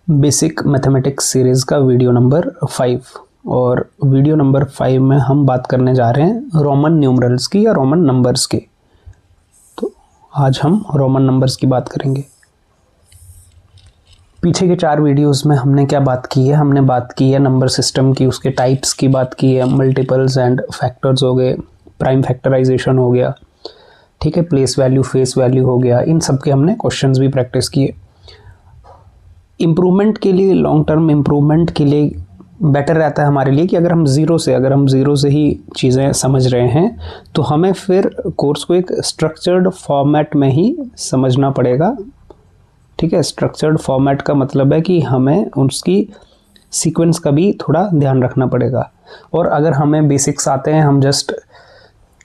Basic mathematics series का video number 5। और video number 5 में हम बात करने जा रहे हैं रोमन न्यूमरल्स की या रोमन नंबर्स की। तो आज हम रोमन नंबर्स की बात करेंगे। पीछे के 4 वीडियोस में हमने क्या बात की है? हमने बात की है नंबर सिस्टम की, उसके टाइप्स की बात की है, मल्टीपल्स एंड फैक्टर्स हो गए, प्राइम फैक्टराइजेशन हो गया, ठीक है, प्लेस वैल्यू, फेस वैल्यू हो गया। इन सब के हमने क्वेश्चंस भी प्रैक्टिस किए। इम्प्रूवमेंट के लिए, लॉन्ग टर्म इम्प्रूवमेंट के लिए बेटर रहता है हमारे लिए कि अगर हम ज़ीरो से ही चीज़ें समझ रहे हैं तो हमें फिर कोर्स को एक स्ट्रक्चर्ड फॉर्मेट में ही समझना पड़ेगा। ठीक है, स्ट्रक्चर्ड फॉर्मेट का मतलब है कि हमें उसकी सीक्वेंस का भी थोड़ा ध्यान रखना पड़ेगा। और अगर हमें बेसिक्स आते हैं, हम जस्ट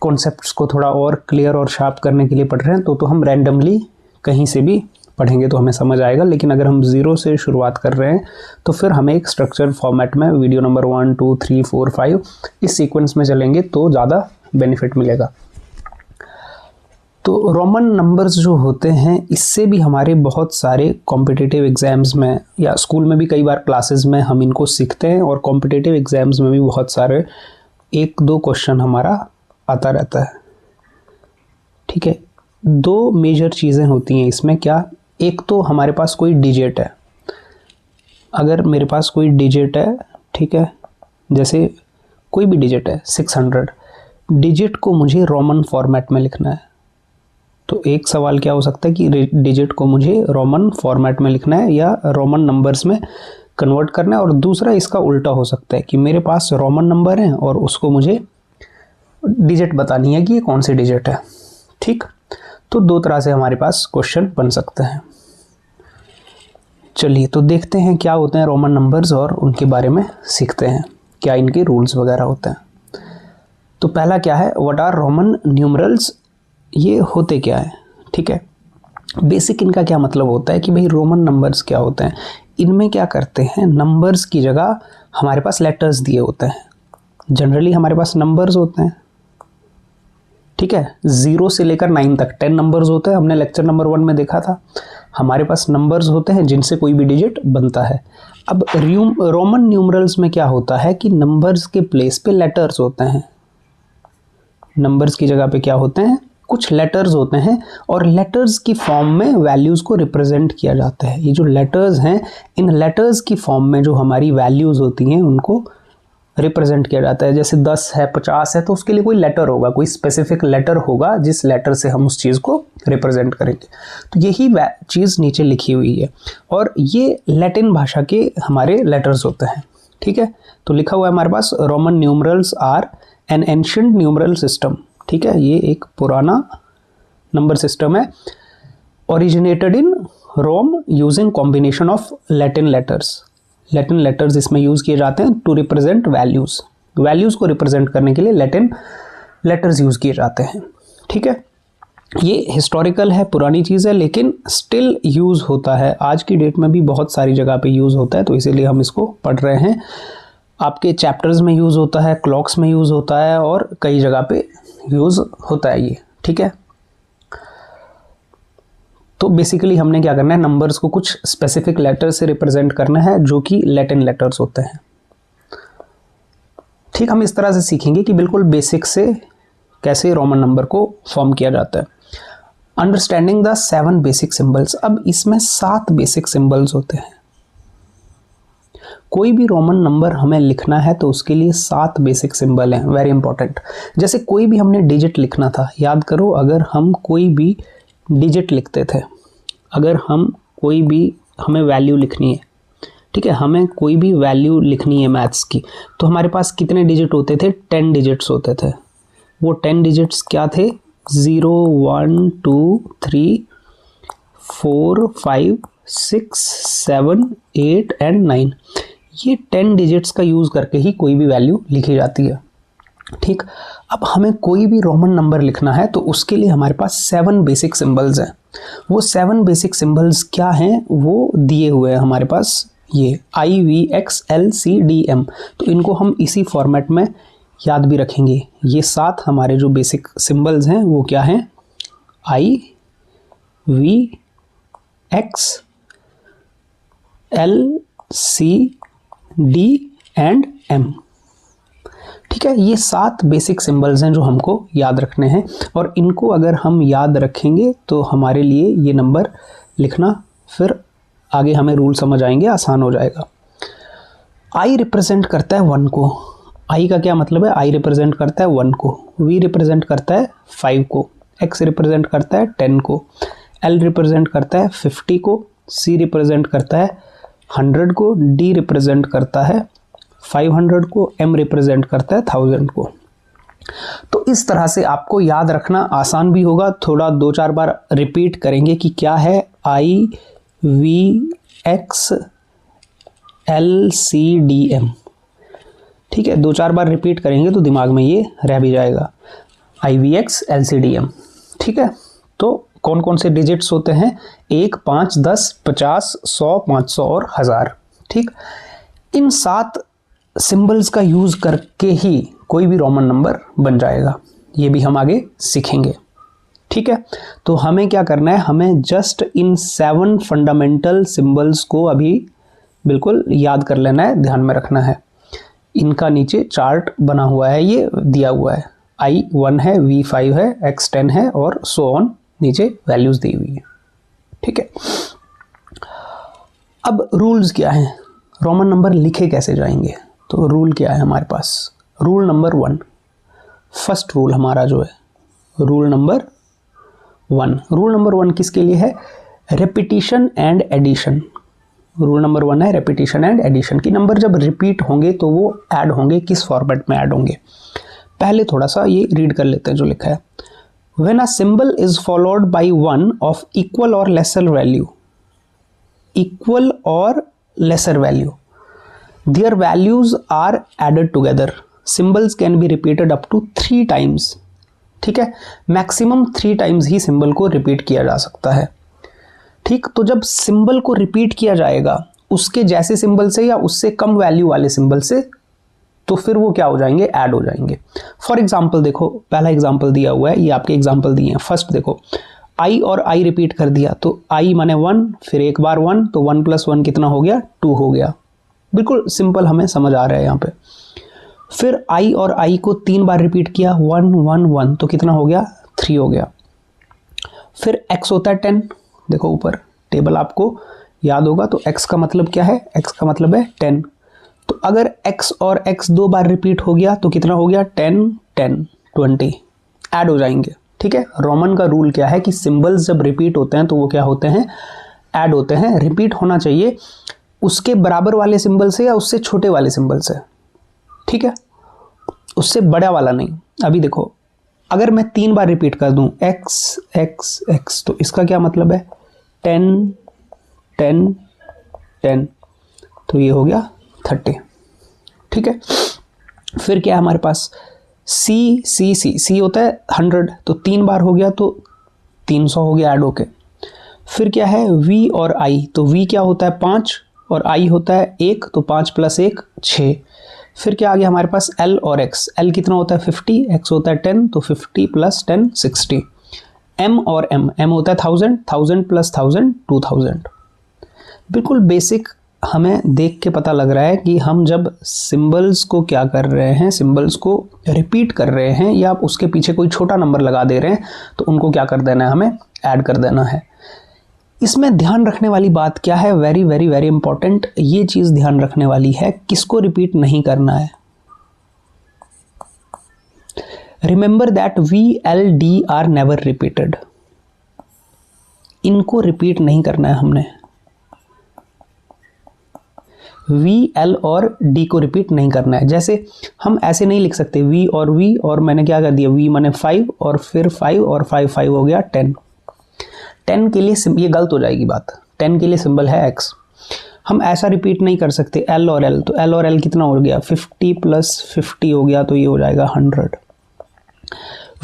कॉन्सेप्ट्स को थोड़ा और क्लियर और शार्प करने के लिए पढ़ रहे हैं तो हम रैंडमली कहीं से भी पढ़ेंगे तो हमें समझ आएगा। लेकिन अगर हम ज़ीरो से शुरुआत कर रहे हैं तो फिर हमें एक स्ट्रक्चर्ड फॉर्मेट में वीडियो नंबर 1, 2, 3, 4, 5 इस सीक्वेंस में चलेंगे तो ज़्यादा बेनिफिट मिलेगा। तो रोमन नंबर्स जो होते हैं, इससे भी हमारे बहुत सारे कॉम्पिटिटिव एग्ज़ाम्स में या स्कूल में भी कई बार क्लासेस में हम इनको सीखते हैं, और कॉम्पिटिटिव एग्ज़ाम्स में भी बहुत सारे 1-2 क्वेश्चन हमारा आता रहता है। ठीक है, 2 मेजर चीज़ें होती हैं इसमें। क्या? एक तो हमारे पास कोई डिजिट है। अगर मेरे पास कोई डिजिट है, ठीक है, जैसे कोई भी डिजिट है 600, डिजिट को मुझे रोमन फॉर्मेट में लिखना है। तो एक सवाल क्या हो सकता है कि डिजिट को मुझे रोमन फॉर्मेट में लिखना है या रोमन नंबर्स में कन्वर्ट करना है। और दूसरा इसका उल्टा हो सकता है कि मेरे पास रोमन नंबर है और उसको मुझे डिजिट बतानी है कि ये कौन सी डिजिट है। ठीक, तो 2 तरह से हमारे पास क्वेश्चन बन सकते हैं। चलिए तो देखते हैं क्या होते हैं रोमन नंबर्स और उनके बारे में सीखते हैं, क्या इनके रूल्स वगैरह होते हैं। तो पहला क्या है, व्हाट आर रोमन न्यूमरल्स? ये होते क्या है? ठीक है, बेसिक इनका क्या मतलब होता है कि भाई रोमन नंबर्स क्या होते हैं। इनमें क्या करते हैं, नंबर्स की जगह हमारे पास लेटर्स दिए होते हैं। जनरली हमारे पास नंबर्स होते हैं, ठीक है, 0 से लेकर 9 तक 10 नंबर्स होते हैं। हमने लेक्चर नंबर 1 में देखा था। हमारे पास नंबर्स होते हैं जिनसे कोई भी डिजिट बनता है। अब रोमन न्यूमरल्स में क्या होता है कि नंबर्स के प्लेस पे लेटर्स होते हैं। नंबर्स की जगह पे क्या होते हैं, कुछ लेटर्स होते हैं, और लेटर्स की फॉर्म में वैल्यूज़ को रिप्रेजेंट किया जाता है। ये जो लेटर्स हैं, इन लेटर्स की फॉर्म में जो हमारी वैल्यूज़ होती हैं उनको रिप्रेजेंट किया जाता है। जैसे 10 है, 50 है, तो उसके लिए कोई लेटर होगा, कोई स्पेसिफिक लेटर होगा जिस लेटर से हम उस चीज़ को रिप्रेजेंट करेंगे। तो यही चीज़ नीचे लिखी हुई है, और ये लैटिन भाषा के हमारे लेटर्स होते हैं। ठीक है, तो लिखा हुआ है हमारे पास, Roman numerals are an ancient numeral system. ठीक है, ये एक पुराना नंबर सिस्टम है, originated in Rome using combination of Latin letters. Latin letters इसमें यूज़ किए जाते हैं टू रिप्रेजेंट वैल्यूज़। वैल्यूज़ को रिप्रेजेंट करने के लिए लैटिन लेटर्स यूज़ किए जाते हैं। ठीक है, ये हिस्टोरिकल है, पुरानी चीज़ है, लेकिन स्टिल यूज़ होता है। आज की डेट में भी बहुत सारी जगह पे यूज़ होता है, तो इसीलिए हम इसको पढ़ रहे हैं। आपके चैप्टर्स में यूज़ होता है, क्लॉक्स में यूज़ होता है, और कई जगह पे यूज़ होता है ये। ठीक है, तो बेसिकली हमने क्या करना है, नंबर्स को कुछ स्पेसिफिक लेटर से रिप्रेजेंट करना है जो कि लैटिन लेटर्स होते हैं। ठीक, हम इस तरह से सीखेंगे कि बिल्कुल बेसिक से कैसे रोमन नंबर को फॉर्म किया जाता है। Understanding the 7 basic symbols. अब इसमें 7 बेसिक सिंबल्स होते हैं। कोई भी रोमन नंबर हमें लिखना है तो उसके लिए 7 बेसिक सिंबल हैं, वेरी इंपॉर्टेंट। जैसे कोई भी हमने डिजिट लिखना था, याद करो, अगर हम कोई भी डिजिट लिखते थे, अगर हमें वैल्यू लिखनी है, ठीक है, हमें कोई भी वैल्यू लिखनी है मैथ्स की, तो हमारे पास कितने डिजिट होते थे? 10 डिजिट्स होते थे। वो 10 डिजिट्स क्या थे? 0, 1, 2, 3, 4, 5, 6, 7, 8 एंड 9। ये 10 डिजिट्स का यूज़ करके ही कोई भी वैल्यू लिखी जाती है। ठीक, अब हमें कोई भी रोमन नंबर लिखना है तो उसके लिए हमारे पास 7 बेसिक सिंबल्स हैं। वो 7 बेसिक सिंबल्स क्या हैं, वो दिए हुए हैं हमारे पास, ये IVXLCDM। तो इनको हम इसी फॉर्मेट में याद भी रखेंगे। ये 7 हमारे जो बेसिक सिंबल्स हैं वो क्या हैं, IVX L, C, D and M। ठीक है, ये 7 बेसिक सिंबल्स हैं जो हमको याद रखने हैं, और इनको अगर हम याद रखेंगे तो हमारे लिए ये नंबर लिखना फिर आगे हमें रूल समझ आएंगे, आसान हो जाएगा। I रिप्रेजेंट करता है 1 को। I का क्या मतलब है? I रिप्रेजेंट करता है 1 को, V रिप्रेजेंट करता है 5 को, X रिप्रेजेंट करता है 10 को, L रिप्रेजेंट करता है 50 को, C रिप्रेजेंट करता है 100 को, D रिप्रेजेंट करता है 500 को, M रिप्रेजेंट करता है 1000 को। तो इस तरह से आपको याद रखना आसान भी होगा। थोड़ा 2-4 बार रिपीट करेंगे कि क्या है I, V, X, L, C, D, M। ठीक है, 2-4 बार रिपीट करेंगे तो दिमाग में ये रह भी जाएगा, I, V, X, L, C, D, M। ठीक है, तो कौन कौन से डिजिट्स होते हैं? 1, 5, 10, 50, 100, 500 और 1000। ठीक, इन 7 सिंबल्स का यूज करके ही कोई भी रोमन नंबर बन जाएगा, ये भी हम आगे सीखेंगे। ठीक है, तो हमें क्या करना है? हमें जस्ट इन 7 फंडामेंटल सिंबल्स को अभी बिल्कुल याद कर लेना है, ध्यान में रखना है। इनका नीचे चार्ट बना हुआ है, ये दिया हुआ है, I 1 है, V 5 है, X 10 है और सो ऑन, नीचे वैल्यूज दी हुई है। ठीक है, अब रूल्स क्या हैं? रोमन नंबर लिखे कैसे जाएंगे? तो रूल क्या है हमारे पास? रूल नंबर 1, फर्स्ट रूल हमारा जो है रूल नंबर 1। रूल नंबर 1 किसके लिए है? Repetition and addition. Rule number 1 है रेपिटिशन एंड एडिशन, की नंबर जब रिपीट होंगे तो वो ऐड होंगे, किस फॉर्मेट में ऐड होंगे? पहले थोड़ा सा ये रीड कर लेते हैं जो लिखा है। When a symbol is followed by one of equal or lesser value, their values are added together. Symbols can be repeated up to 3 times. ठीक है, मैक्सिमम 3 टाइम्स ही सिंबल को रिपीट किया जा सकता है। ठीक, तो जब सिंबल को रिपीट किया जाएगा उसके जैसे सिंबल से या उससे कम वैल्यू वाले सिंबल से, तो फिर वो क्या हो जाएंगे? ऐड हो जाएंगे। फॉर एग्जाम्पल देखो, पहला एग्जाम्पल दिया हुआ है, ये आपके एग्जाम्पल दिए हैं। फर्स्ट देखो, I और I रिपीट कर दिया तो I माने 1, फिर एक बार 1, तो 1 + 1 कितना हो गया? 2 हो गया। बिल्कुल सिंपल, हमें समझ आ रहा है यहाँ पे। फिर I और I को 3 बार रिपीट किया, 1 1 1, तो कितना हो गया? 3 हो गया। फिर X होता है 10, देखो ऊपर टेबल आपको याद होगा, तो X का मतलब क्या है? X का मतलब है 10। तो अगर X और X 2 बार रिपीट हो गया तो कितना हो गया? 10 10 20, ऐड हो जाएंगे। ठीक है, रोमन का रूल क्या है कि सिंबल्स जब रिपीट होते हैं तो वो क्या होते हैं? ऐड होते हैं। रिपीट होना चाहिए उसके बराबर वाले सिंबल से या उससे छोटे वाले सिंबल से। ठीक है, उससे बड़ा वाला नहीं। अभी देखो, अगर मैं 3 बार रिपीट कर दूं X X X, तो इसका क्या मतलब है? 10 10 10, तो ये हो गया 30। ठीक है, फिर क्या है हमारे पास? C C C C होता है 100, तो 3 बार हो गया तो 300 हो गया ऐड होके। फिर क्या है? V और I, तो V क्या होता है? 5 और I होता है 1, तो 5 + 1 6। फिर क्या आ गया हमारे पास? L और X, L कितना होता है? 50, X होता है 10, तो 50 + 10 60। M और M, M होता है 1000, 1000 + 1000 2000। बिल्कुल बेसिक, हमें देख के पता लग रहा है कि हम जब सिंबल्स को क्या कर रहे हैं, सिंबल्स को रिपीट कर रहे हैं या उसके पीछे कोई छोटा नंबर लगा दे रहे हैं, तो उनको क्या कर देना है? हमें ऐड कर देना है। इसमें ध्यान रखने वाली बात क्या है? वेरी वेरी वेरी इंपॉर्टेंट, ये चीज़ ध्यान रखने वाली है, किसको रिपीट नहीं करना है। Remember that V, L, D are never repeated. इनको रिपीट नहीं करना है हमने। V, L और D को रिपीट नहीं करना है। जैसे हम ऐसे नहीं लिख सकते V और V, और मैंने क्या कर दिया? V माने 5 और फिर 5 और 5 5 हो गया 10। 10 के लिए ये गलत हो जाएगी बात। 10 के लिए सिंबल है X, हम ऐसा रिपीट नहीं कर सकते। L और L, तो L और L कितना हो गया? 50 + 50 हो गया, तो ये हो जाएगा 100।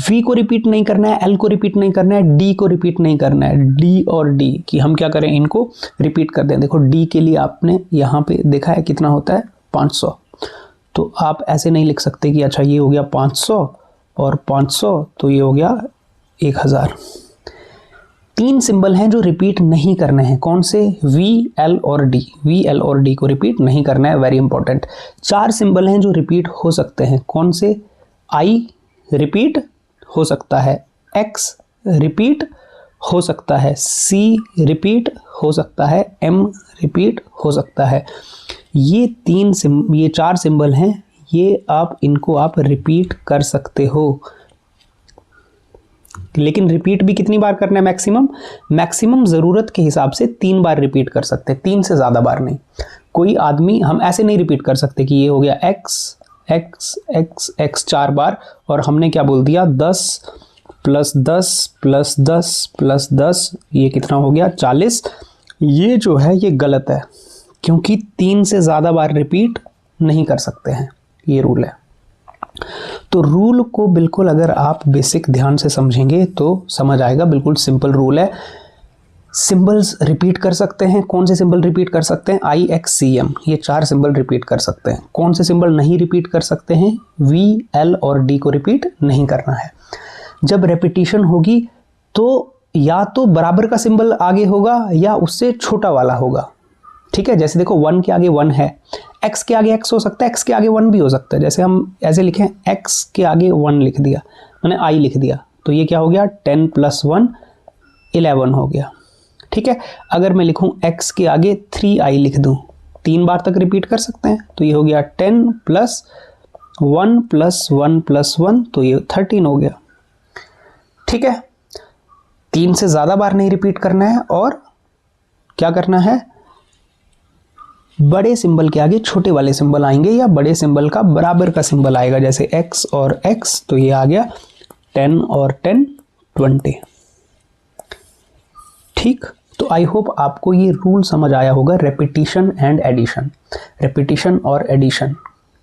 V को रिपीट नहीं करना है, L को रिपीट नहीं करना है, D को रिपीट नहीं करना है। D और D कि हम क्या करें? इनको रिपीट कर दें। देखो D के लिए आपने यहाँ पे देखा है कितना होता है? 500। तो आप ऐसे नहीं लिख सकते कि अच्छा ये हो गया 500 और 500, तो ये हो गया 1000। 3 सिंबल हैं जो रिपीट नहीं करने हैं, कौन से? वी, एल और डी। वी, एल और डी को रिपीट नहीं करना है, वेरी इंपॉर्टेंट। 4 सिंबल हैं जो रिपीट हो सकते हैं, कौन से? आई रिपीट हो सकता है, एक्स रिपीट हो सकता है, सी रिपीट हो सकता है, एम रिपीट हो सकता है। ये 4 सिंबल हैं, ये इनको आप रिपीट कर सकते हो, लेकिन रिपीट भी कितनी बार करना है? मैक्सिमम ज़रूरत के हिसाब से 3 बार रिपीट कर सकते हैं, 3 से ज़्यादा बार नहीं। कोई आदमी, हम ऐसे नहीं रिपीट कर सकते कि ये हो गया एक्स एक्स एक्स एक्स 4 बार और हमने क्या बोल दिया 10 प्लस 10 प्लस 10 प्लस 10, ये कितना हो गया 40। ये जो है ये गलत है, क्योंकि 3 से ज़्यादा बार रिपीट नहीं कर सकते हैं, ये रूल है। तो रूल को बिल्कुल अगर आप बेसिक ध्यान से समझेंगे तो समझ आएगा, बिल्कुल सिंपल रूल है। सिंबल्स रिपीट कर सकते हैं, कौन से सिंबल रिपीट कर सकते हैं? आई, एक्स, सी, एम, ये 4 सिंबल रिपीट कर सकते हैं। कौन से सिंबल नहीं रिपीट कर सकते हैं? वी, एल और डी को रिपीट नहीं करना है। जब रेपिटिशन होगी तो या तो बराबर का सिंबल आगे होगा या उससे छोटा वाला होगा, ठीक है। जैसे देखो 1 के आगे 1 है, x के आगे x हो सकता है, x के आगे 1 भी हो सकता है। जैसे हम ऐसे लिखें, x के आगे 1 लिख दिया, मैंने i लिख दिया, तो ये क्या हो गया 10 प्लस 1 11 हो गया, ठीक है। अगर मैं लिखूं x के आगे 3i लिख दूं, 3 बार तक रिपीट कर सकते हैं, तो ये हो गया 10 प्लस 1 प्लस 1 प्लस 1, तो ये 13 हो गया, ठीक है। 3 से ज़्यादा बार नहीं रिपीट करना है और क्या करना है? बड़े सिंबल के आगे छोटे वाले सिंबल आएंगे या बड़े सिंबल का बराबर का सिंबल आएगा, जैसे x और x, तो ये आ गया 10 और 10 20, ठीक। तो आई होप आपको ये रूल समझ आया होगा, रेपिटिशन एंड एडिशन। रेपिटिशन और एडिशन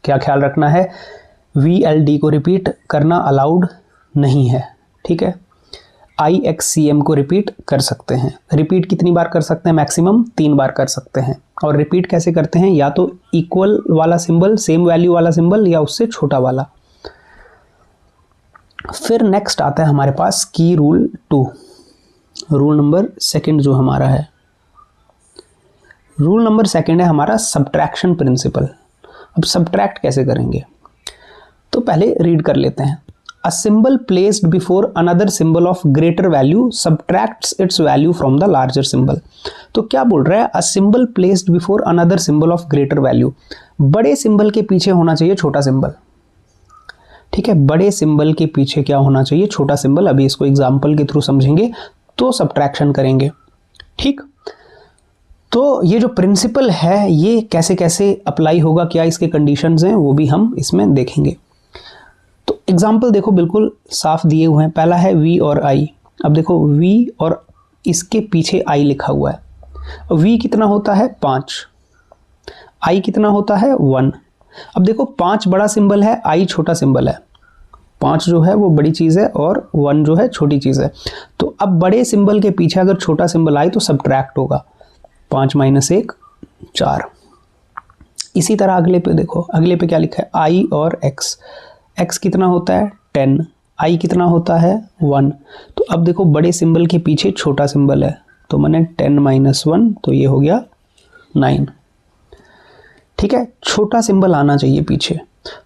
क्या ख्याल रखना है? वी, एल, डी को रिपीट करना अलाउड नहीं है, ठीक है। आई, एक्स, सी, एम को रिपीट कर सकते हैं। रिपीट कितनी बार कर सकते हैं? मैक्सिमम 3 बार कर सकते हैं। और रिपीट कैसे करते हैं? या तो इक्वल वाला सिंबल, सेम वैल्यू वाला सिंबल, या उससे छोटा वाला। फिर नेक्स्ट आता है हमारे पास की रूल 2, रूल नंबर 2 जो हमारा है। रूल नंबर 2 है हमारा सब्ट्रैक्शन प्रिंसिपल। अब सब्ट्रैक्ट कैसे करेंगे तो पहले रीड कर लेते हैं। A symbol placed before another symbol of greater value subtracts its value from the larger symbol। तो क्या बोल रहा है? A symbल placed before another symbol of greater value, बड़े सिंबल के पीछे होना चाहिए छोटा सिंबल, ठीक है। बड़े सिंबल के पीछे क्या होना चाहिए? छोटा सिंबल। अभी इसको एग्जाम्पल के थ्रू समझेंगे तो सब्ट्रैक्शन करेंगे, ठीक। तो ये जो प्रिंसिपल है ये कैसे कैसे अप्लाई होगा, क्या इसके कंडीशंस हैं, वो भी हम इसमें देखेंगे। तो एग्जाम्पल देखो बिल्कुल साफ दिए हुए हैं। पहला है v और i। अब देखो v और इसके पीछे i लिखा हुआ है। v कितना होता है 5, i कितना होता है 1। अब देखो 5 बड़ा सिंबल है, i छोटा सिंबल है। 5 जो है वो बड़ी चीज़ है और 1 जो है छोटी चीज़ है। तो अब बड़े सिंबल के पीछे अगर छोटा सिंबल आए तो सब्ट्रैक्ट होगा, 5 - 1 4। इसी तरह अगले पे देखो, अगले पे क्या लिखा है i और x। x कितना होता है 10, i कितना होता है 1। तो अब देखो बड़े सिंबल के पीछे छोटा सिंबल है, तो मैंने 10 - 1, तो ये हो गया 9, ठीक है। छोटा सिंबल आना चाहिए पीछे।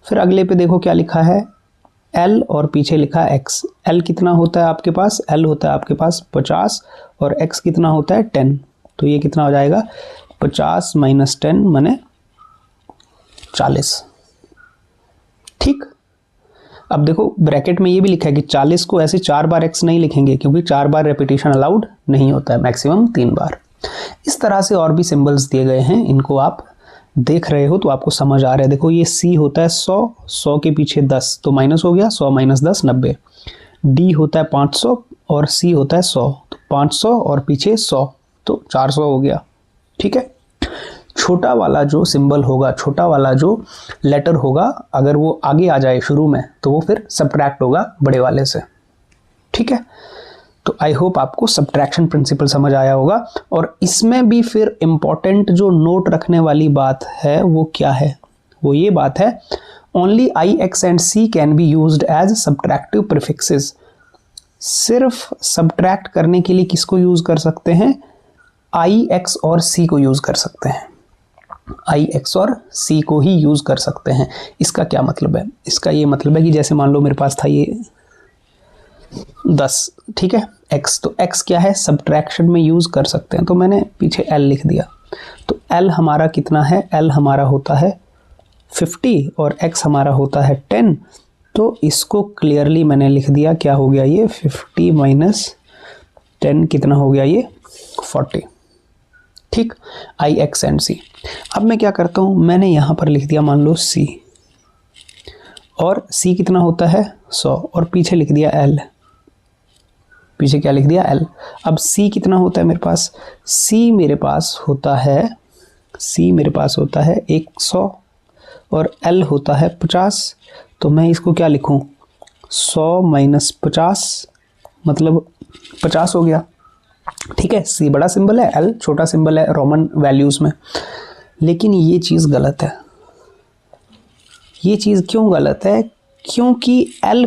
फिर अगले पे देखो क्या लिखा है l और पीछे लिखा है x। l कितना होता है आपके पास? l होता है आपके पास 50 और x कितना होता है 10, तो ये कितना हो जाएगा 50 - 10 माने 40, ठीक। अब देखो ब्रैकेट में ये भी लिखा है कि 40 को ऐसे 4 बार x नहीं लिखेंगे, क्योंकि 4 बार रेपिटेशन अलाउड नहीं होता है, मैक्सिमम 3 बार। इस तरह से और भी सिंबल्स दिए गए हैं, इनको आप देख रहे हो तो आपको समझ आ रहा है। देखो ये c होता है 100, 100 के पीछे 10 तो माइनस हो गया, 100 - 10 90। d होता है 500 और c होता है 100, तो 500 और पीछे 100 तो 400 हो गया, ठीक है। छोटा वाला जो सिंबल होगा, छोटा वाला जो लेटर होगा, अगर वो आगे आ जाए शुरू में तो वो फिर सब्ट्रैक्ट होगा बड़े वाले से, ठीक है। तो आई होप आपको सब्ट्रैक्शन प्रिंसिपल समझ आया होगा। और इसमें भी फिर इम्पॉर्टेंट जो नोट रखने वाली बात है वो क्या है? वो ये बात है, only i, x and c can be used as subtractive prefixes. सिर्फ सब्ट्रैक्ट करने के लिए किसको यूज कर सकते हैं? आई, एक्स और सी को यूज कर सकते हैं। आई, एक्स और सी को ही यूज कर सकते हैं। इसका क्या मतलब है? इसका ये मतलब है कि जैसे मान लो मेरे पास था ये 10, ठीक है, x, तो x क्या है? सब्ट्रैक्शन में यूज कर सकते हैं, तो मैंने पीछे l लिख दिया। तो l हमारा कितना है? l हमारा होता है 50 और x हमारा होता है 10। तो इसको क्लियरली मैंने लिख दिया, क्या हो गया ये? 50 माइनस 10 कितना हो गया ये? 40। ठीक, आई, एक्स एंड सी। अब मैं क्या करता हूँ, मैंने यहाँ पर लिख दिया मान लो c, और c कितना होता है? 100, और पीछे लिख दिया l। पीछे क्या लिख दिया? l। अब c कितना होता है मेरे पास? c मेरे पास होता है 100 और l होता है 50। तो मैं इसको क्या लिखूं? 100 माइनस 50 मतलब 50 हो गया। ठीक है, c बड़ा सिंबल है, l छोटा सिंबल है रोमन वैल्यूज में। लेकिन ये चीज़ गलत है। ये चीज़ क्यों गलत है? क्योंकि l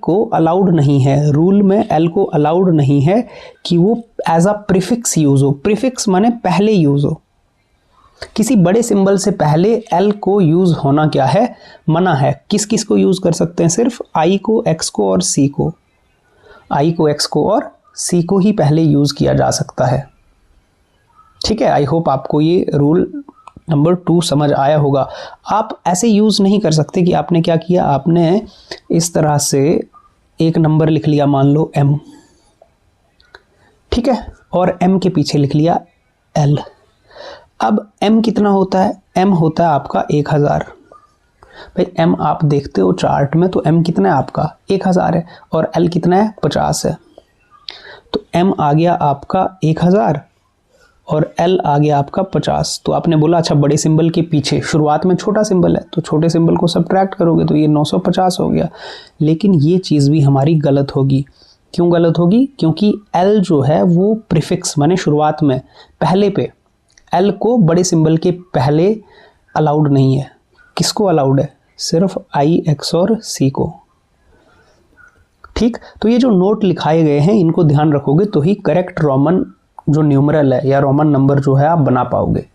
को अलाउड नहीं है, रूल में l को अलाउड नहीं है कि वो एज अ प्रीफिक्स यूज हो। प्रीफिक्स माने पहले यूज हो। किसी बड़े सिंबल से पहले l को यूज होना क्या है? मना है। किस किस को यूज कर सकते हैं? सिर्फ i को, x को और c को। i को, x को और c को ही पहले यूज किया जा सकता है। ठीक है, आई होप आपको ये रूल नंबर 2 समझ आया होगा। आप ऐसे यूज नहीं कर सकते कि आपने क्या किया, आपने इस तरह से एक नंबर लिख लिया, मान लो m, ठीक है, और m के पीछे लिख लिया l। अब m कितना होता है? m होता है आपका 1000। भाई m आप देखते हो चार्ट में, तो m कितना है आपका? 1000 है, और l कितना है? 50 है। तो m आ गया आपका 1000 और l आ गया आपका 50। तो आपने बोला अच्छा बड़े सिंबल के पीछे शुरुआत में छोटा सिंबल है, तो छोटे सिंबल को सब्ट्रैक्ट करोगे तो ये 950 हो गया। लेकिन ये चीज़ भी हमारी गलत होगी। क्यों गलत होगी? क्योंकि l जो है वो प्रीफिक्स माने शुरुआत में पहले पे, l को बड़े सिंबल के पहले अलाउड नहीं है। किसको अलाउड है? सिर्फ i, x और c को। ठीक, तो ये जो नोट लिखाए गए हैं इनको ध्यान रखोगे तो ही करेक्ट रोमन जो न्यूमरल है या रोमन नंबर जो है आप बना पाओगे,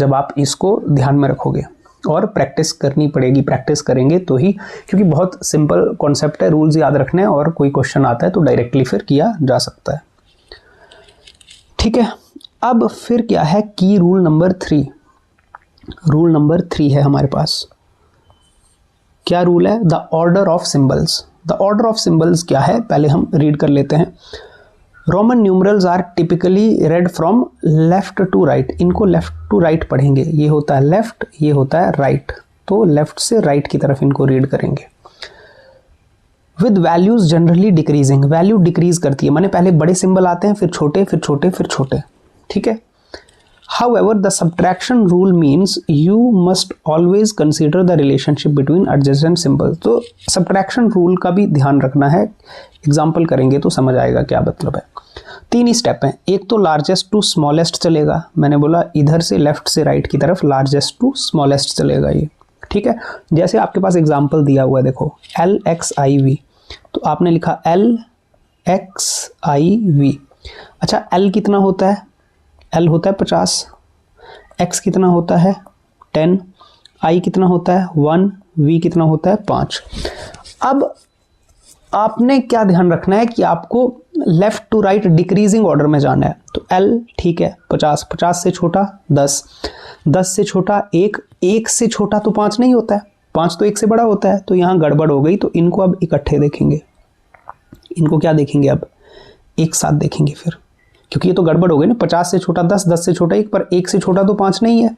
जब आप इसको ध्यान में रखोगे। और प्रैक्टिस करनी पड़ेगी, प्रैक्टिस करेंगे तो ही, क्योंकि बहुत सिंपल कॉन्सेप्ट है, रूल्स याद रखने, और कोई क्वेश्चन आता है तो डायरेक्टली फिर किया जा सकता है। ठीक है, अब फिर क्या है की रूल नंबर 3। रूल नंबर 3 है हमारे पास। क्या रूल है? The order of symbols. The order of symbols क्या है, पहले हम रीड कर लेते हैं। Roman numerals are typically read from left to right. इनको लेफ्ट टू राइट पढ़ेंगे। ये होता है लेफ्ट, ये होता है राइट, तो लेफ्ट से राइट की तरफ इनको रीड करेंगे। With values generally decreasing. Value decrease करती है, माने पहले बड़े सिंबल आते हैं, फिर छोटे, फिर छोटे, फिर छोटे। ठीक है। However, the subtraction rule means you must always consider the relationship between adjacent symbols. तो subtraction rule का भी ध्यान रखना है। एग्जाम्पल करेंगे तो समझ आएगा क्या मतलब है। 3 स्टेप हैं। एक तो लार्जेस्ट टू स्मॉलेस्ट चलेगा, मैंने बोला इधर से लेफ्ट से राइट की तरफ लार्जेस्ट टू स्मॉलेस्ट चलेगा ये। ठीक है, जैसे आपके पास एग्जाम्पल दिया हुआ है, देखो LXIV, तो आपने लिखा LXIV। अच्छा, L कितना होता है? L होता है 50, X कितना होता है 10, I कितना होता है 1, V कितना होता है 5। अब आपने क्या ध्यान रखना है कि आपको left to right decreasing order में जाना है। तो L ठीक है 50, 50 से छोटा 10, 10 से छोटा 1, 1 से छोटा तो 5 नहीं होता है, 5 तो 1 से बड़ा होता है। तो यहाँ गड़बड़ हो गई, तो इनको अब इकट्ठे देखेंगे। इनको क्या देखेंगे? अब एक साथ देखेंगे फिर, क्योंकि ये तो गड़बड़ हो गई ना। 50 से छोटा 10, 10 से छोटा 1, पर 1 से छोटा तो 5 नहीं है।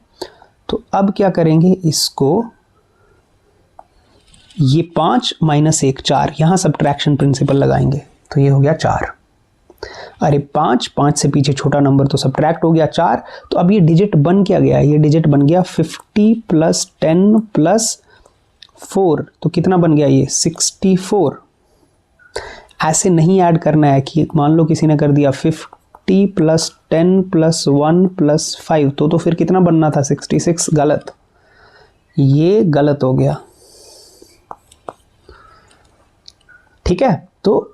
तो अब क्या करेंगे, इसको ये 5 माइनस 1 4, यहां सब्ट्रैक्शन प्रिंसिपल लगाएंगे, तो ये हो गया 4। अरे 5, 5 से पीछे छोटा नंबर तो सब्ट्रैक्ट हो गया 4। तो अब ये डिजिट बन क्या गया? ये डिजिट बन गया 50 प्लस 10 प्लस 4, तो कितना बन गया ये 64। ऐसे नहीं ऐड करना है कि मान लो किसी ने कर दिया 50 प्लस 10 प्लस 1 प्लस 5, तो फिर कितना बनना था 66। गलत, ये गलत हो गया। ठीक है, तो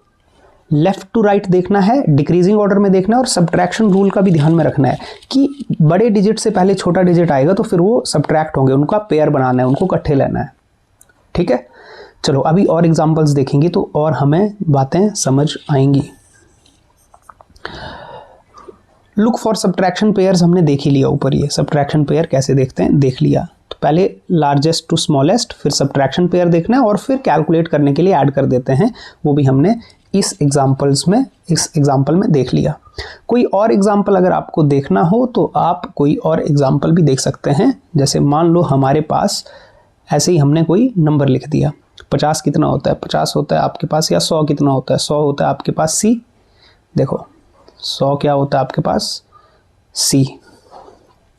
लेफ्ट टू राइट देखना है, डिक्रीजिंग ऑर्डर में देखना है, और सब्ट्रैक्शन रूल का भी ध्यान में रखना है कि बड़े डिजिट से पहले छोटा डिजिट आएगा तो फिर वो सब्ट्रैक्ट होंगे, उनका पेयर बनाना है, उनको इकट्ठे लेना है। ठीक है, चलो अभी और एग्जांपल्स देखेंगे तो और हमें बातें समझ आएंगी। लुक फॉर सब्ट्रैक्शन पेयर्स हमने देख ही लिया ऊपर, ये सब्ट्रैक्शन पेयर कैसे देखते हैं देख लिया। तो पहले लार्जेस्ट टू स्मॉलेस्ट, फिर सब्ट्रैक्शन पेयर देखना है और फिर कैलकुलेट करने के लिए ऐड कर देते हैं, वो भी हमने इस एग्जाम्पल में देख लिया। कोई और एग्जाम्पल अगर आपको देखना हो तो आप कोई और एग्जाम्पल भी देख सकते हैं। जैसे मान लो हमारे पास ऐसे ही हमने कोई नंबर लिख दिया, 50 कितना होता है, 50 होता है आपके पास, या 100 कितना होता है, 100 होता है आपके पास सी। देखो 100 क्या होता है आपके पास, सी।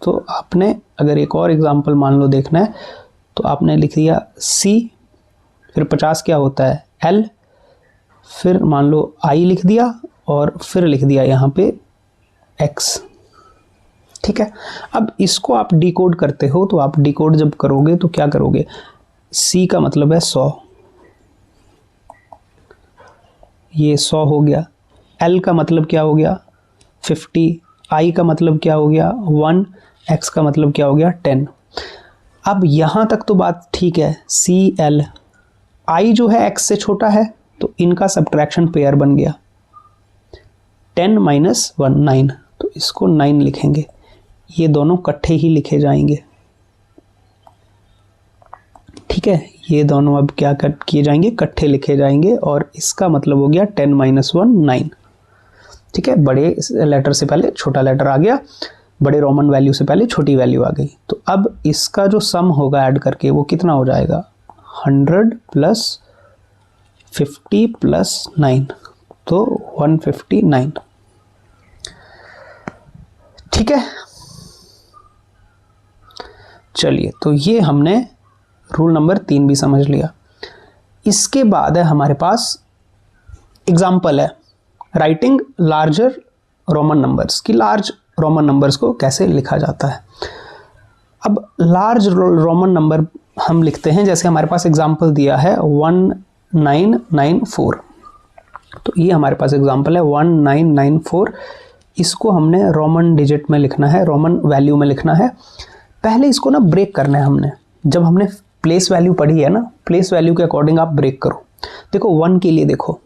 तो आपने अगर एक और एग्जाम्पल मान लो देखना है तो आपने लिख दिया सी, फिर 50 क्या होता है, एल, फिर मान लो आई लिख दिया और फिर लिख दिया यहाँ पे एक्स। ठीक है, अब इसको आप डिकोड करते हो तो आप डिकोड जब करोगे तो क्या करोगे, सी का मतलब है 100, ये 100 हो गया। एल का मतलब क्या हो गया 50, आई का मतलब क्या हो गया 1, एक्स का मतलब क्या हो गया 10। अब यहाँ तक तो बात ठीक है, सी एल, आई जो है एक्स से छोटा है तो इनका सब्ट्रैक्शन पेयर बन गया 10 माइनस 1 9, तो इसको 9 लिखेंगे, ये दोनों इकट्ठे ही लिखे जाएंगे। ठीक है, ये दोनों अब क्या किए जाएंगे, इकट्ठे लिखे जाएंगे, और इसका मतलब हो गया 10 माइनस 1 9। ठीक है, बड़े लेटर से पहले छोटा लेटर आ गया, बड़े रोमन वैल्यू से पहले छोटी वैल्यू आ गई। तो अब इसका जो सम होगा ऐड करके वो कितना हो जाएगा, 100 प्लस 50 प्लस 9, तो 159। ठीक है, चलिए तो ये हमने रूल नंबर 3 भी समझ लिया। इसके बाद है हमारे पास एग्जाम्पल है राइटिंग लार्जर रोमन नंबर्स, की लार्ज रोमन नंबर्स को कैसे लिखा जाता है। अब लार्ज रोमन नंबर हम लिखते हैं, जैसे हमारे पास एग्जाम्पल दिया है 1994, तो ये हमारे पास एग्जाम्पल है 1994। इसको हमने रोमन डिजिट में लिखना है, रोमन वैल्यू में लिखना है। पहले इसको ना ब्रेक करना है हमने, जब हमने प्लेस वैल्यू पढ़ी है ना, प्लेस वैल्यू के अकॉर्डिंग आप ब्रेक करो। देखो 1 के लिए देखो,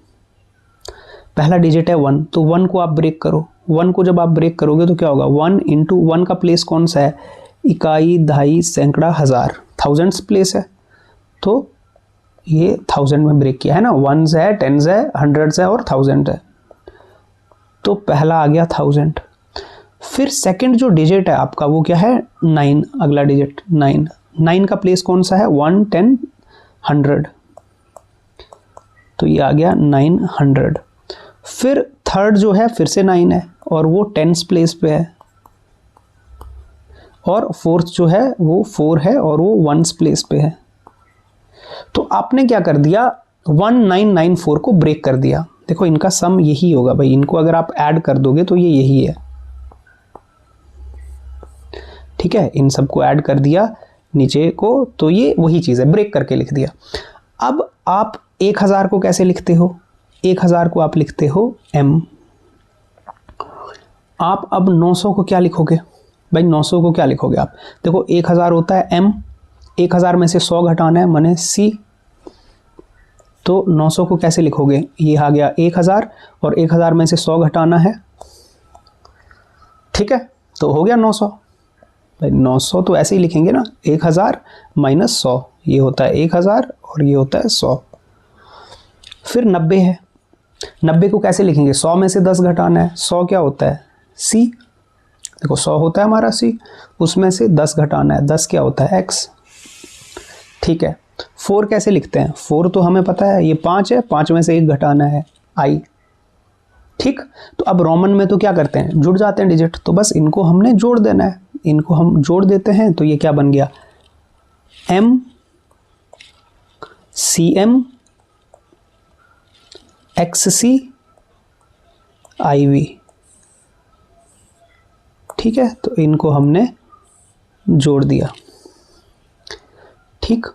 पहला डिजिट है 1, तो 1 को आप ब्रेक करो। 1 को जब आप ब्रेक करोगे तो क्या होगा, 1 इंटू 1 का प्लेस कौन सा है, इकाई, दहाई, सैकड़ा, हज़ार, थाउजेंड्स प्लेस है, तो ये 1000 में ब्रेक किया है ना, 1s है, 10s है, 100s है और 1000 है, तो पहला आ गया 1000। फिर सेकंड जो डिजिट है आपका वो क्या है 9, अगला डिजिट 9, 9 का प्लेस कौन सा है 1 10 100, तो ये आ गया 900। फिर थर्ड जो है फिर से 9 है और वो 10s प्लेस पे है, और फोर्थ जो है वो 4 है और वो 1s प्लेस पे है। तो आपने क्या कर दिया, 1994 को ब्रेक कर दिया। देखो इनका सम यही होगा भाई, इनको अगर आप ऐड कर दोगे तो ये यही है। ठीक है, इन सबको ऐड कर दिया नीचे को, तो ये वही चीज़ है, ब्रेक करके लिख दिया। अब आप 1000 को कैसे लिखते हो, 1000 को आप लिखते हो m। आप अब 900 को क्या लिखोगे भाई, 900 को क्या लिखोगे आप, देखो 1000 होता है m, 1000 में से 100 घटाना है माने c, तो 900 को कैसे लिखोगे, ये आ गया 1000 और 1000 में से 100 घटाना है। ठीक है, तो हो गया 900। भाई 900 तो ऐसे ही लिखेंगे ना, 1000 माइनस 100, ये होता है 1000 और ये होता है 100। फिर 90 है, 90 को कैसे लिखेंगे, 100 में से 10 घटाना है, 100 क्या होता है c, देखो 100 होता है हमारा c, उसमें से 10 घटाना है, 10 क्या होता है x। ठीक है, 4 कैसे लिखते हैं, 4 तो हमें पता है ये 5 है, 5 में से 1 घटाना है i। ठीक, तो अब रोमन में तो क्या करते हैं, जुड़ जाते हैं डिजिट, तो बस इनको हमने जोड़ देना है, इनको हम जोड़ देते हैं, तो ये क्या बन गया m cm xc iv। ठीक है, तो इनको हमने जोड़ दिया। ठीक,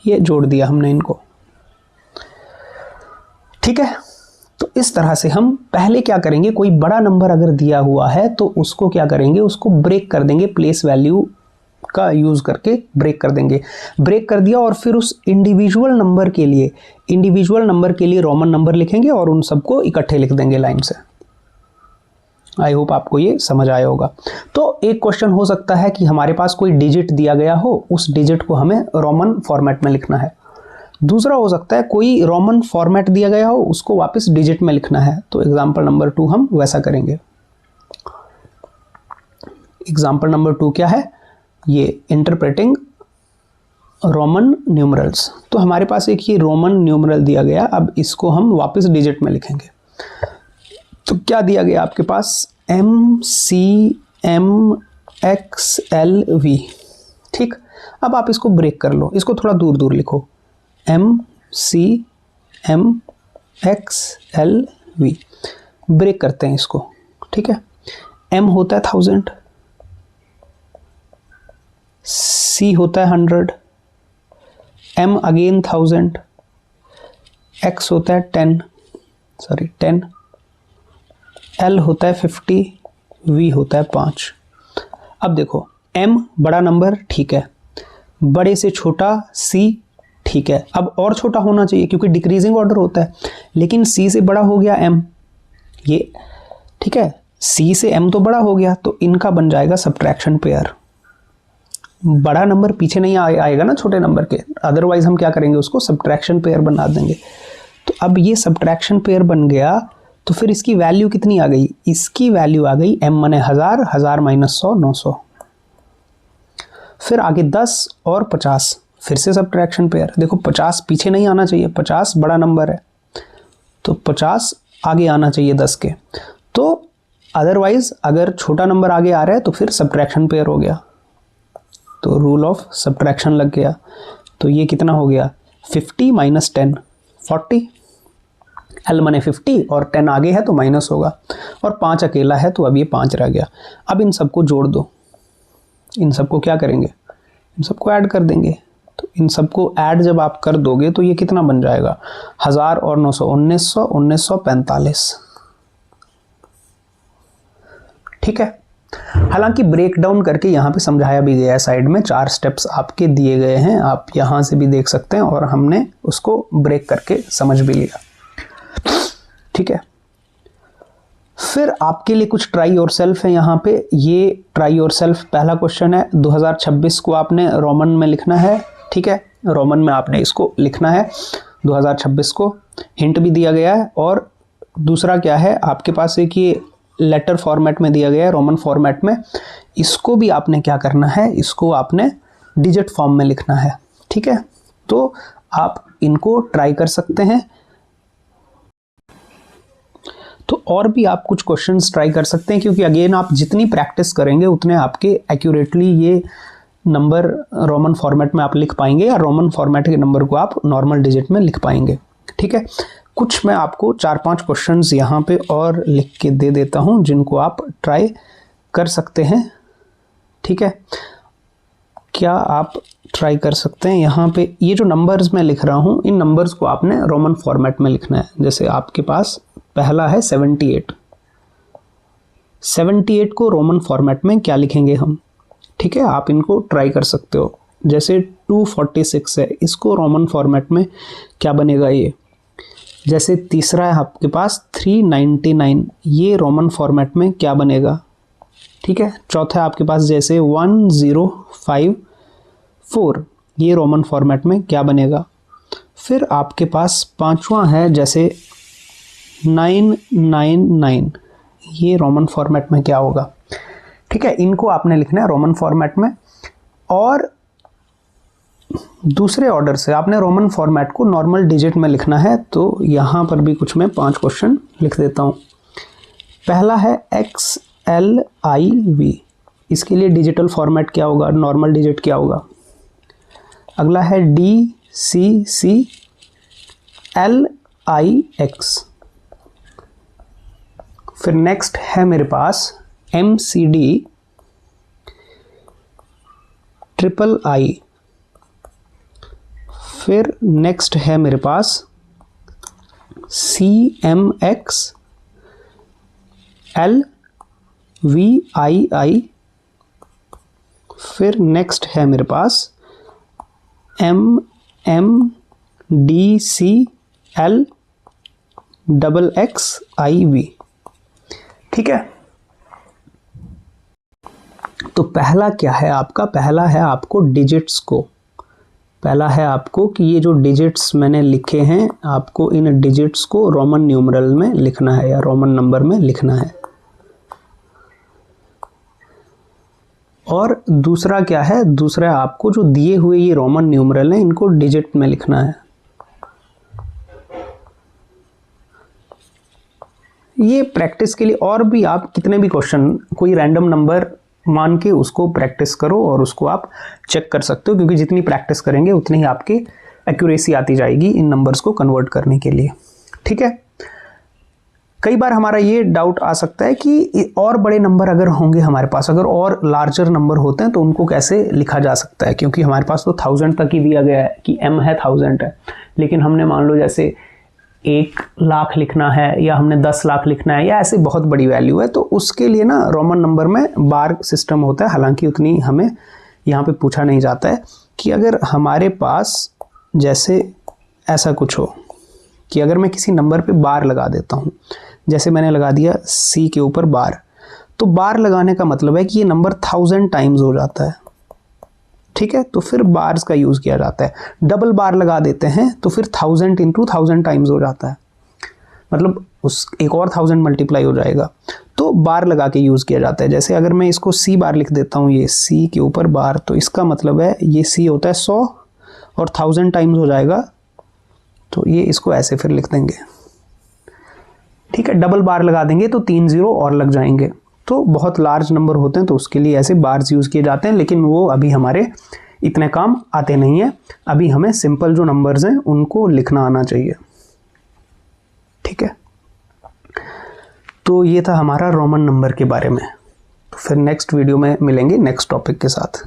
ये जोड़ दिया हमने इनको। ठीक है, तो इस तरह से हम पहले क्या करेंगे, कोई बड़ा नंबर अगर दिया हुआ है तो उसको क्या करेंगे, उसको ब्रेक कर देंगे, प्लेस वैल्यू का यूज करके ब्रेक कर देंगे। ब्रेक कर दिया और फिर उस इंडिविजुअल नंबर के लिए रोमन नंबर लिखेंगे और उन सबको इकट्ठे लिख देंगे लाइन से। आई होप आपको ये समझ आया होगा। तो एक क्वेश्चन हो सकता है कि हमारे पास कोई डिजिट दिया गया हो, उस डिजिट को हमें रोमन फॉर्मेट में लिखना है। दूसरा हो सकता है कोई रोमन फॉर्मेट दिया गया हो, उसको वापस डिजिट में लिखना है। तो एग्जांपल नंबर 2 हम वैसा करेंगे। एग्जांपल नंबर 2 क्या है, ये इंटरप्रेटिंग रोमन न्यूमरल्स। तो हमारे पास एक ये रोमन न्यूमरल दिया गया, अब इसको हम वापस डिजिट में लिखेंगे। तो क्या दिया गया आपके पास, MCMXLV। ठीक, अब आप इसको ब्रेक कर लो, इसको थोड़ा दूर दूर लिखो, MCMXLV। ब्रेक करते हैं इसको। ठीक है, M होता है 1000, C होता है 100, M अगेन 1000, X होता है 10, L होता है 50, V होता है 5। अब देखो, M बड़ा नंबर, ठीक है, बड़े से छोटा C, ठीक है, अब और छोटा होना चाहिए क्योंकि डिक्रीजिंग ऑर्डर होता है, लेकिन C से बड़ा हो गया M, ये ठीक है, C से M तो बड़ा हो गया, तो इनका बन जाएगा सब्ट्रैक्शन पेयर। बड़ा नंबर पीछे नहीं आएगा ना छोटे नंबर के, अदरवाइज हम क्या करेंगे, उसको सब्ट्रैक्शन पेयर बना देंगे। तो अब ये सब्ट्रैक्शन पेयर बन गया, तो फिर इसकी वैल्यू कितनी आ गई, इसकी वैल्यू आ गई M माने 1000, 1000 माइनस 100, 900। फिर आगे 10 और 50, फिर से सब्ट्रैक्शन पेयर। देखो 50 पीछे नहीं आना चाहिए, 50 बड़ा नंबर है, तो 50 आगे आना चाहिए 10 के। तो अदरवाइज अगर छोटा नंबर आगे आ रहा है तो फिर सब्ट्रैक्शन पेयर हो गया, तो रूल ऑफ सब्ट्रैक्शन लग गया। तो ये कितना हो गया, 50 माइनस 10, 40। L माने 50 और 10 आगे है तो माइनस होगा, और 5 अकेला है तो अब ये 5 रह गया। अब इन सबको जोड़ दो, इन सबको क्या करेंगे, इन सबको ऐड कर देंगे। तो इन सबको ऐड जब आप कर दोगे तो ये कितना बन जाएगा, 1000 और 900, 1900, 1945। ठीक है, हालांकि ब्रेक डाउन करके यहाँ पे समझाया भी गया है, साइड में 4 स्टेप्स आपके दिए गए हैं, आप यहाँ से भी देख सकते हैं, और हमने उसको ब्रेक करके समझ भी लिया। ठीक है, फिर आपके लिए कुछ ट्राई योरसेल्फ है यहाँ पे। ये ट्राई योरसेल्फ पहला क्वेश्चन है, 2026 को आपने रोमन में लिखना है। ठीक है, रोमन में आपने इसको लिखना है 2026 को, हिंट भी दिया गया है। और दूसरा क्या है, आपके पास एक ये लेटर फॉर्मेट में दिया गया है, रोमन फॉर्मेट में, इसको भी आपने क्या करना है, इसको आपने डिजिट फॉर्म में लिखना है। ठीक है, तो आप इनको ट्राई कर सकते हैं। तो और भी आप कुछ क्वेश्चंस ट्राई कर सकते हैं, क्योंकि अगेन आप जितनी प्रैक्टिस करेंगे उतने आपके एक्यूरेटली ये नंबर रोमन फॉर्मेट में आप लिख पाएंगे, या रोमन फॉर्मेट के नंबर को आप नॉर्मल डिजिट में लिख पाएंगे। ठीक है, कुछ मैं आपको 4-5 क्वेश्चंस यहाँ पे और लिख के दे देता हूँ, जिनको आप ट्राई कर सकते हैं। ठीक है, क्या आप ट्राई कर सकते हैं, यहाँ पे ये जो नंबर्स मैं लिख रहा हूँ, इन नंबर्स को आपने रोमन फॉर्मेट में लिखना है। जैसे आपके पास पहला है 78, 78 को रोमन फॉर्मेट में क्या लिखेंगे हम। ठीक है, आप इनको ट्राई कर सकते हो। जैसे 246 है, इसको रोमन फॉर्मेट में क्या बनेगा ये। जैसे तीसरा है आपके पास 399, ये रोमन फॉर्मेट में क्या बनेगा। ठीक है, चौथा है आपके पास जैसे 1054, ये रोमन फॉर्मेट में क्या बनेगा। फिर आपके पास पांचवा है जैसे 999, ये रोमन फॉर्मेट में क्या होगा। ठीक है, इनको आपने लिखना है रोमन फॉर्मेट में, और दूसरे ऑर्डर से आपने रोमन फॉर्मेट को नॉर्मल डिजिट में लिखना है। तो यहाँ पर भी कुछ मैं 5 क्वेश्चन लिख देता हूँ। पहला है XLIV, इसके लिए डिजिटल फॉर्मेट क्या होगा, नॉर्मल डिजिट क्या होगा। अगला है DCCLIX। फिर नेक्स्ट है मेरे पास MCDIII। फिर नेक्स्ट है मेरे पास CMXLVII, फिर नेक्स्ट है मेरे पास MMDCLXXIV। ठीक है, तो पहला क्या है आपका, पहला है आपको डिजिट्स को, पहला है आपको कि ये जो डिजिट्स मैंने लिखे हैं आपको इन डिजिट्स को रोमन न्यूमरल में लिखना है या रोमन नंबर में लिखना है। और दूसरा क्या है, दूसरा आपको जो दिए हुए ये रोमन न्यूमरल हैं इनको डिजिट में लिखना है। ये प्रैक्टिस के लिए, और भी आप कितने भी क्वेश्चन कोई रैंडम नंबर मान के उसको प्रैक्टिस करो और उसको आप चेक कर सकते हो, क्योंकि जितनी प्रैक्टिस करेंगे उतनी ही आपकी एक्यूरेसी आती जाएगी इन नंबर्स को कन्वर्ट करने के लिए। ठीक है, कई बार हमारा ये डाउट आ सकता है कि और बड़े नंबर अगर होंगे हमारे पास, अगर और लार्जर नंबर होते हैं तो उनको कैसे लिखा जा सकता है, क्योंकि हमारे पास तो 1000 तक ही दिया गया है कि m है 1000 है, लेकिन हमने मान लो जैसे 1 लाख लिखना है या हमने 10 लाख लिखना है या ऐसे बहुत बड़ी वैल्यू है, तो उसके लिए ना रोमन नंबर में बार सिस्टम होता है। हालांकि उतनी हमें यहाँ पे पूछा नहीं जाता है कि अगर हमारे पास जैसे ऐसा कुछ हो कि अगर मैं किसी नंबर पे बार लगा देता हूँ, जैसे मैंने लगा दिया C के ऊपर बार, तो बार लगाने का मतलब है कि ये नंबर 1000 टाइम्स हो जाता है। ठीक है, तो फिर बार्स का यूज़ किया जाता है। डबल बार लगा देते हैं तो फिर 1000 × 1000 टाइम्स हो जाता है, मतलब उस एक और 1000 मल्टीप्लाई हो जाएगा, तो बार लगा के यूज़ किया जाता है। जैसे अगर मैं इसको C बार लिख देता हूँ, ये C के ऊपर बार, तो इसका मतलब है ये C होता है 100 और 1000 टाइम्स हो जाएगा, तो ये इसको ऐसे फिर लिख देंगे। ठीक है, डबल बार लगा देंगे तो 3 0 और लग जाएंगे। तो बहुत लार्ज नंबर होते हैं तो उसके लिए ऐसे बार्स यूज़ किए जाते हैं, लेकिन वो अभी हमारे इतने काम आते नहीं हैं। अभी हमें सिंपल जो नंबर्स हैं उनको लिखना आना चाहिए। ठीक है, तो ये था हमारा रोमन नंबर के बारे में। तो फिर नेक्स्ट वीडियो में मिलेंगे नेक्स्ट टॉपिक के साथ।